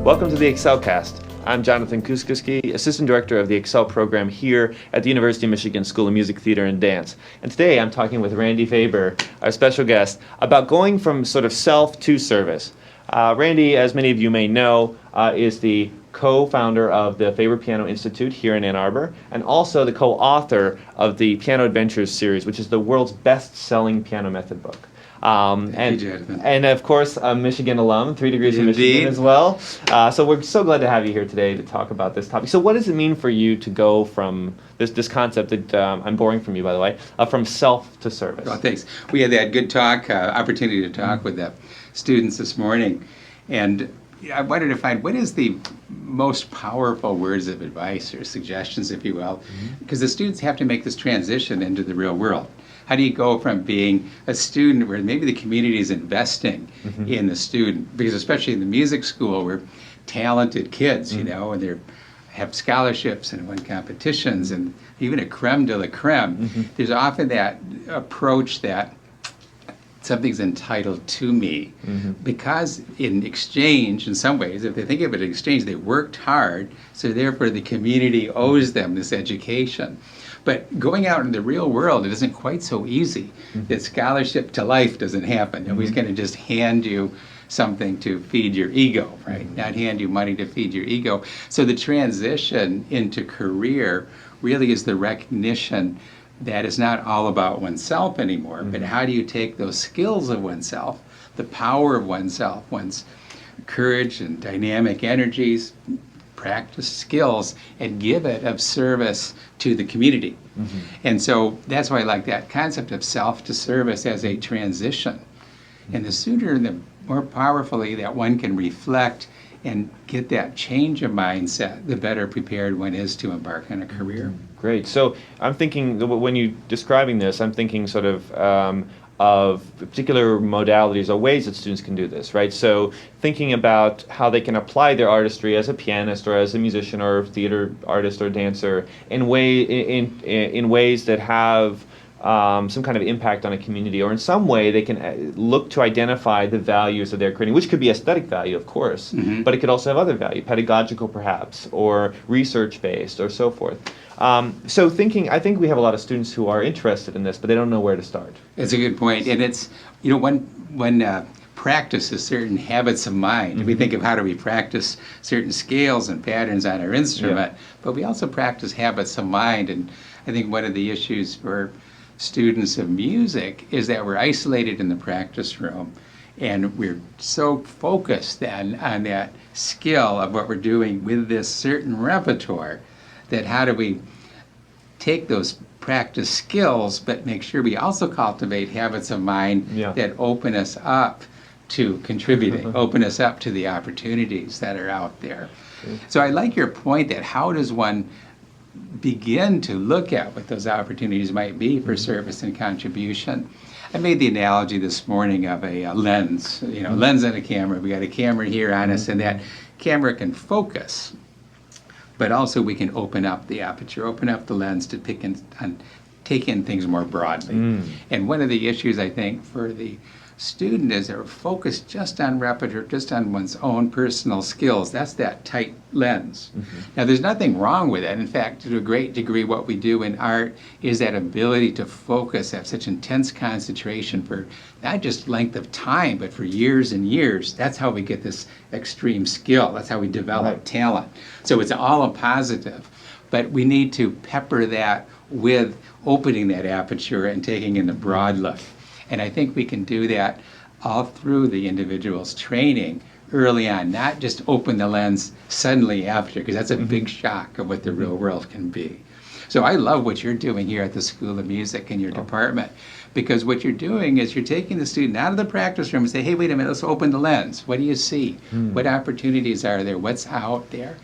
Welcome to the EXCELcast. I'm Jonathan Kuskiski, Assistant Director of the EXCEL program here at the University of Michigan School of Music, Theater, and Dance. And today I'm talking with Randy Faber, our special guest, about going from sort of self to service. Randy, as many of you may know, is the co-founder of the Faber Piano Institute here in Ann Arbor, and also the co-author of the Piano Adventures series, which is the world's best-selling piano method book. And of course, a Michigan alum, 3 degrees in Michigan as well. So we're so glad to have you here today to talk about this topic. So what does it mean for you to go from this concept that I'm borrowing from you, by the way, from self to service? Oh, thanks. We had that good talk, opportunity to talk with the students this morning, and I wanted to find what is the most powerful words of advice or suggestions, if you will, because the students have to make this transition into the real world. How do you go from being a student where maybe the community is investing in the student? Because especially in the music school, we're talented kids, you know, and they have scholarships and win competitions and even a creme de la creme. There's often that approach that something's entitled to me because in exchange, in some ways, if they think of it in exchange, they worked hard, so therefore the community owes them this education. But going out in the real world, it isn't quite so easy. That scholarship to life doesn't happen. Nobody's going to just hand you something to feed your ego, right? Not hand you money to feed your ego. So the transition into career really is the recognition that it's not all about oneself anymore, but how do you take those skills of oneself, the power of oneself, one's courage and dynamic energies, practice skills, and give it of service to the community. And so that's why I like that concept of self to service as a transition. And the sooner, the more powerfully that one can reflect and get that change of mindset, the better prepared one is to embark on a career. Great. So I'm thinking, when you're describing this, I'm thinking sort of particular modalities or ways that students can do this, right? So thinking about how they can apply their artistry as a pianist or as a musician or theater artist or dancer in ways that have some kind of impact on a community, or in some way they can look to identify the values that they're creating, which could be aesthetic value, of course, but it could also have other value, pedagogical perhaps, or research-based, or so forth. So I think we have a lot of students who are interested in this, but they don't know where to start. It's a good point, and it's, you know, one practices certain habits of mind. We think of how do we practice certain scales and patterns on our instrument, but we also practice habits of mind, and I think one of the issues for students of music is that we're isolated in the practice room, and we're so focused then on that skill of what we're doing with this certain repertoire, that how do we take those practice skills but make sure we also cultivate habits of mind that open us up to contributing, open us up to the opportunities that are out there. So I like your point that how does one begin to look at what those opportunities might be for service and contribution. I made the analogy this morning of a lens, you know, lens and a camera. We got a camera here on us, and that camera can focus, but also we can open up the aperture, open up the lens to take in things more broadly. And one of the issues I think for the student is they're focused just on repertoire, just on one's own personal skills. That's that tight lens. Now there's nothing wrong with that. In fact, to a great degree what we do in art is that ability to focus, have such intense concentration for not just length of time, but for years and years. That's how we get this extreme skill. That's how we develop talent. So it's all a positive, but we need to pepper that with opening that aperture and taking in the broad look. And I think we can do that all through the individual's training early on, not just open the lens suddenly after, because that's a big shock of what the real world can be. So I love what you're doing here at the School of Music in your department, because what you're doing is you're taking the student out of the practice room and say, hey, wait a minute, let's open the lens. What do you see? What opportunities are there? What's out there?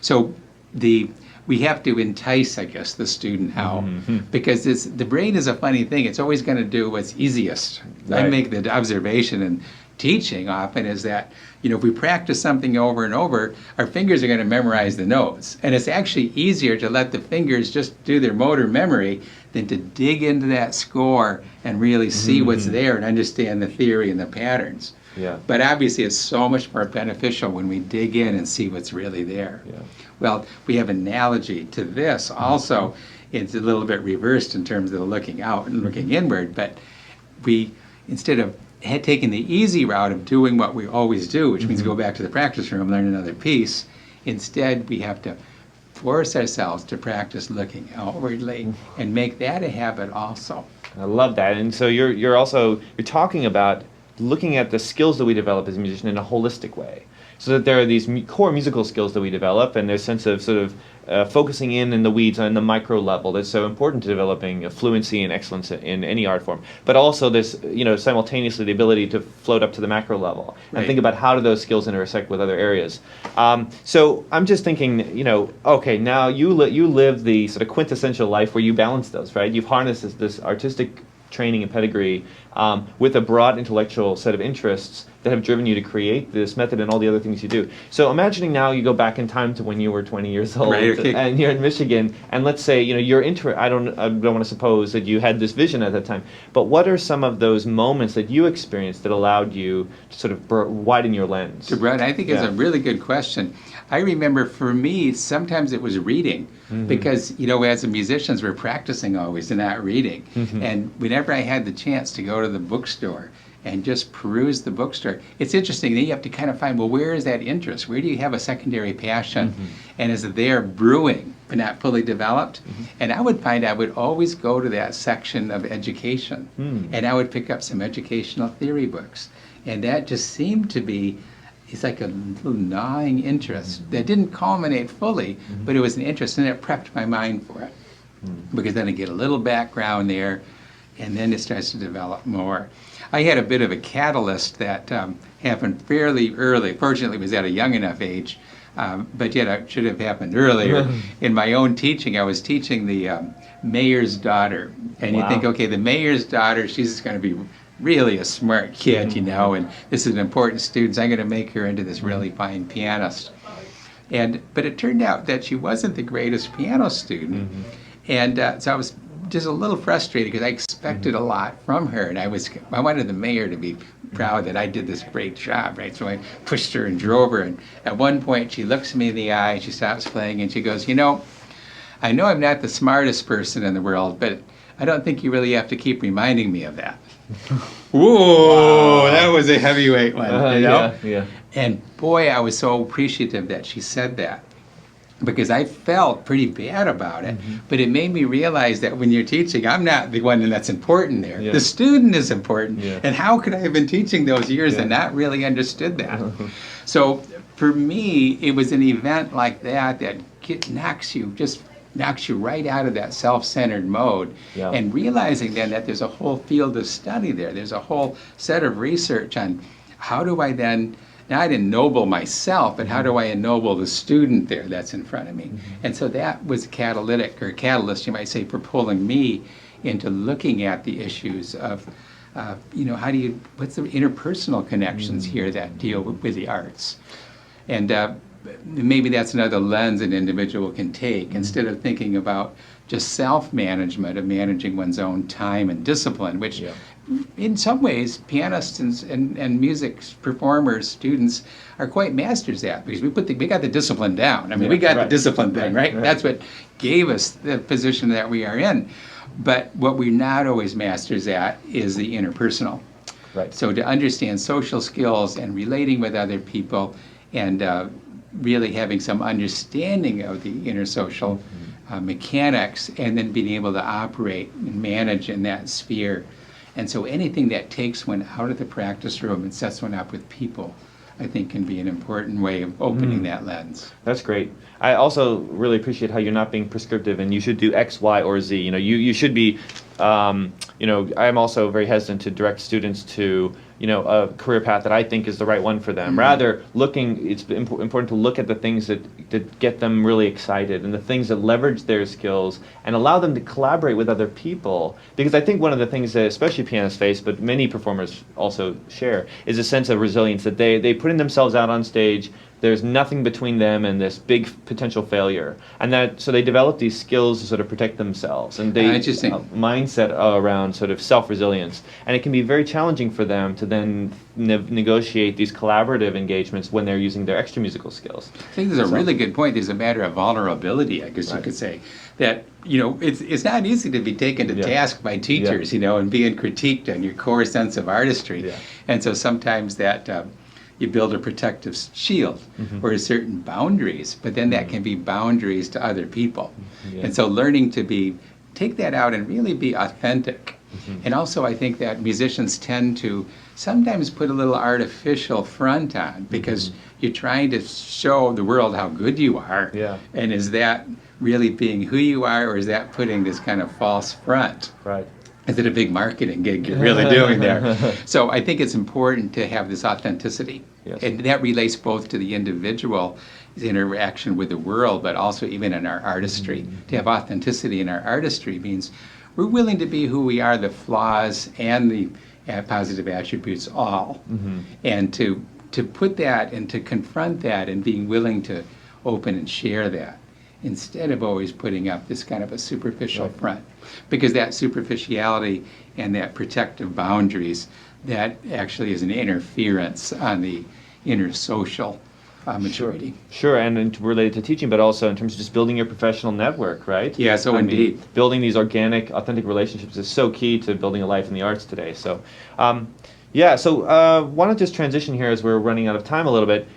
So we have to entice, I guess, the student out, because the brain is a funny thing. It's always going to do what's easiest. I make the observation in teaching often is that, you know, if we practice something over and over, our fingers are going to memorize the notes. And it's actually easier to let the fingers just do their motor memory than to dig into that score and really see what's there and understand the theory and the patterns. Yeah. But obviously it's so much more beneficial when we dig in and see what's really there. Yeah. Well, we have an analogy to this also. It's a little bit reversed in terms of the looking out and looking inward, but we, instead of taking the easy route of doing what we always do, which means go back to the practice room, learn another piece, instead we have to force ourselves to practice looking outwardly and make that a habit also. I love that. And so you're also talking about looking at the skills that we develop as a musician in a holistic way. So that there are these core musical skills that we develop, and there's a sense of sort of focusing in the weeds on the micro level that's so important to developing fluency and excellence in any art form. But also this, simultaneously the ability to float up to the macro level and Right. think about how do those skills intersect with other areas. So I'm just thinking, okay, now you live the sort of quintessential life where you balance those, right? You've harnessed this artistic training and pedigree with a broad intellectual set of interests that have driven you to create this method and all the other things you do. So imagining now you go back in time to when you were 20 years old, Right, okay. and you're in Michigan, and let's say you're I don't want to suppose that you had this vision at that time, but what are some of those moments that you experienced that allowed you to sort of widen your lens? So, Brett, I think it's Yeah. a really good question. I remember for me, sometimes it was reading because, as musicians, we're practicing always and not reading. And whenever I had the chance to go to the bookstore and just peruse the bookstore, it's interesting. Then you have to kind of find, well, where is that interest? Where do you have a secondary passion? And is it there brewing but not fully developed? And I would find I would always go to that section of education and I would pick up some educational theory books. And that just seemed to be, it's like a little gnawing interest that didn't culminate fully, but it was an interest and it prepped my mind for it. Because then I get a little background there and then it starts to develop more. I had a bit of a catalyst that happened fairly early. Fortunately, it was at a young enough age, but yet it should have happened earlier. In my own teaching, I was teaching the mayor's daughter. And you Wow. think, okay, the mayor's daughter, she's going to be really a smart kid, and this is an important student, so I'm going to make her into this really fine pianist. But it turned out that she wasn't the greatest piano student. And so I was just a little frustrated because I expected a lot from her, and I wanted the mayor to be proud that I did this great job, right? So I pushed her and drove her, and at one point she looks me in the eye, she stops playing, and she goes, I know I'm not the smartest person in the world, but I don't think you really have to keep reminding me of that. Whoa, that was a heavyweight one, Yeah. And boy, I was so appreciative that she said that, because I felt pretty bad about it, but it made me realize that when you're teaching, I'm not the one that's important there. Yeah. The student is important. Yeah. And how could I have been teaching those years and not really understood that? So for me, it was an event like that knocks you right out of that self-centered mode. Yeah. And realizing then that there's a whole field of study there. There's a whole set of research on how do I then not ennoble myself, but how do I ennoble the student there that's in front of me? And so that was catalyst, you might say, for pulling me into looking at the issues of, what's the interpersonal connections here that deal with the arts? And maybe that's another lens an individual can take instead of thinking about just self-management of managing one's own time and discipline, which in some ways pianists and music performers, students are quite masters at, because we got the discipline down. I mean, we got the discipline thing, right? That's what gave us the position that we are in. But what we're not always masters at is the interpersonal. Right. So to understand social skills and relating with other people and really having some understanding of the intersocial mechanics, and then being able to operate and manage in that sphere. And so anything that takes one out of the practice room and sets one up with people, I think can be an important way of opening that lens. That's great. I also really appreciate how you're not being prescriptive and you should do X, Y, or Z. You should be, I'm also very hesitant to direct students to, a career path that I think is the right one for them. Rather, it's important to look at the things that get them really excited and the things that leverage their skills and allow them to collaborate with other people. Because I think one of the things that especially pianists face, but many performers also share, is a sense of resilience that they putting themselves out on stage, there's nothing between them and this big potential failure, and so they develop these skills to sort of protect themselves, and they mindset around sort of self-resilience, and it can be very challenging for them to then negotiate these collaborative engagements when they're using their extra musical skills. I think there's a really good point. There's a matter of vulnerability, I guess you could say, that it's not easy to be taken to task by teachers, and being critiqued on your core sense of artistry, and so sometimes that you build a protective shield or certain boundaries, but then that can be boundaries to other people. And so learning to take that out and really be authentic. And also I think that musicians tend to sometimes put a little artificial front on because you're trying to show the world how good you are. And is that really being who you are, or is that putting this kind of false front? Right. Is it a big marketing gig you're really doing there? So I think it's important to have this authenticity. And that relates both to the individual's interaction with the world, but also even in our artistry. To have authenticity in our artistry means we're willing to be who we are, the flaws and the positive attributes all. And to put that and to confront that and being willing to open and share that, instead of always putting up this kind of a superficial front. Because that superficiality and that protective boundaries, that actually is an interference on the inner social maturity. Sure, and related to teaching, but also in terms of just building your professional network, right? Yeah, so indeed. Building these organic, authentic relationships is so key to building a life in the arts today. So, want to just transition here as we're running out of time a little bit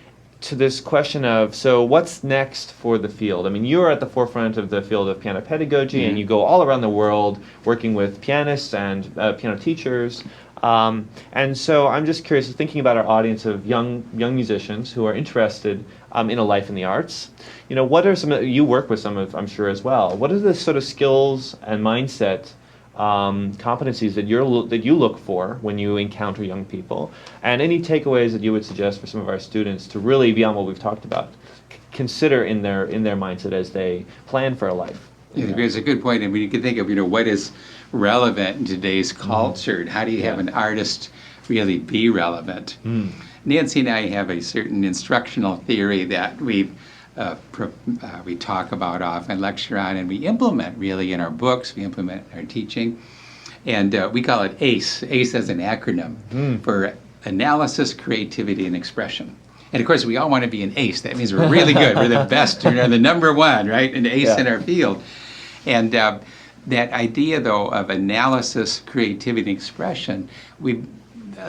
to this question of, so what's next for the field? I mean, you're at the forefront of the field of piano pedagogy, and you go all around the world working with pianists and piano teachers. And so I'm just curious, thinking about our audience of young musicians who are interested in a life in the arts. What are you work with some of, I'm sure, as well. What are the sort of skills and mindset competencies that you look for when you encounter young people, and any takeaways that you would suggest for some of our students to really, beyond what we've talked about, consider in their mindset as they plan for a life? It's a good point. I mean, you can think of what is relevant in today's culture, and how do you have an artist really be relevant? Nancy and I have a certain instructional theory that we talk about often, lecture on, and we implement really in our books, we implement in our teaching. And we call it ACE, ACE as an acronym for Analysis, Creativity, and Expression. And of course, we all want to be an ace. That means we're really good. We're the best. We're the number one, right? An ace in our field. And that idea, though, of analysis, creativity, and expression, we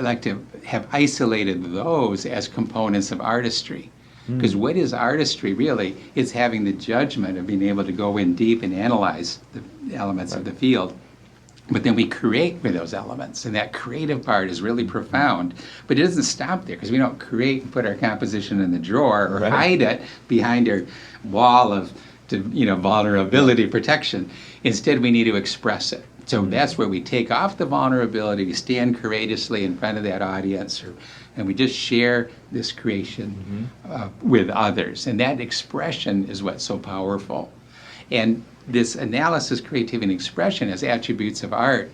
like to have isolated those as components of artistry. Because what is artistry, really? It's having the judgment of being able to go in deep and analyze the elements of the field. But then we create with those elements, and that creative part is really profound. But it doesn't stop there, because we don't create and put our composition in the drawer or hide it behind our wall of vulnerability protection. Instead, we need to express it. So that's where we take off the vulnerability, we stand courageously in front of that audience, and we just share this creation with others. And that expression is what's so powerful. And this analysis, creativity, and expression as attributes of art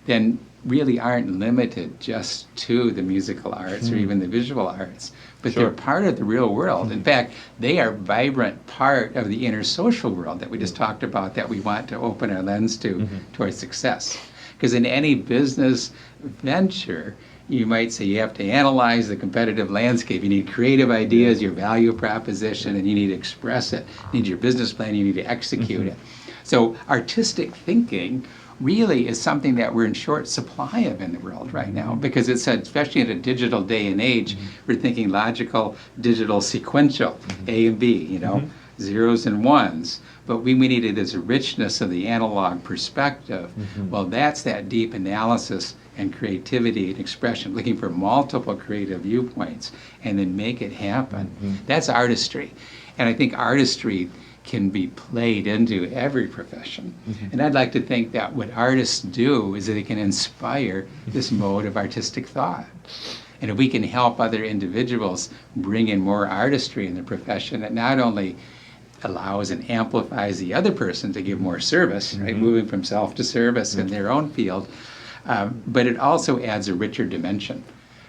then really aren't limited just to the musical arts or even the visual arts, but they're part of the real world. In fact, they are a vibrant part of the inner social world that we just talked about, that we want to open our lens to towards success. Because in any business venture, you might say you have to analyze the competitive landscape. You need creative ideas, your value proposition, and you need to express it. You need your business plan, you need to execute it. So artistic thinking really is something that we're in short supply of in the world right now, because it's, especially in a digital day and age, we're thinking logical, digital, sequential, A and B, zeros and ones. But we needed this richness of the analog perspective. Well, that's that deep analysis and creativity and expression, looking for multiple creative viewpoints and then make it happen. That's artistry. And I think artistry can be played into every profession. And I'd like to think that what artists do is that they can inspire this mode of artistic thought. And if we can help other individuals bring in more artistry in the profession, it not only allows and amplifies the other person to give more service, right, moving from self to service in their own field, but it also adds a richer dimension,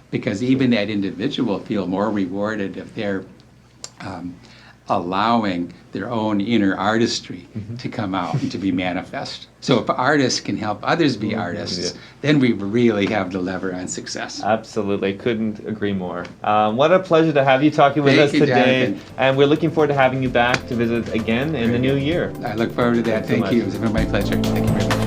because even that individual feel more rewarded if they're allowing their own inner artistry to come out and to be manifest. So if artists can help others be artists, then we really have the lever on success. Absolutely, couldn't agree more. What a pleasure to have you talking with us Thank you, today, Jonathan. and we're looking forward to having you back to visit again in the new year. I look forward to that. Thanks so Thank you. much. It was my pleasure. Thank you very much.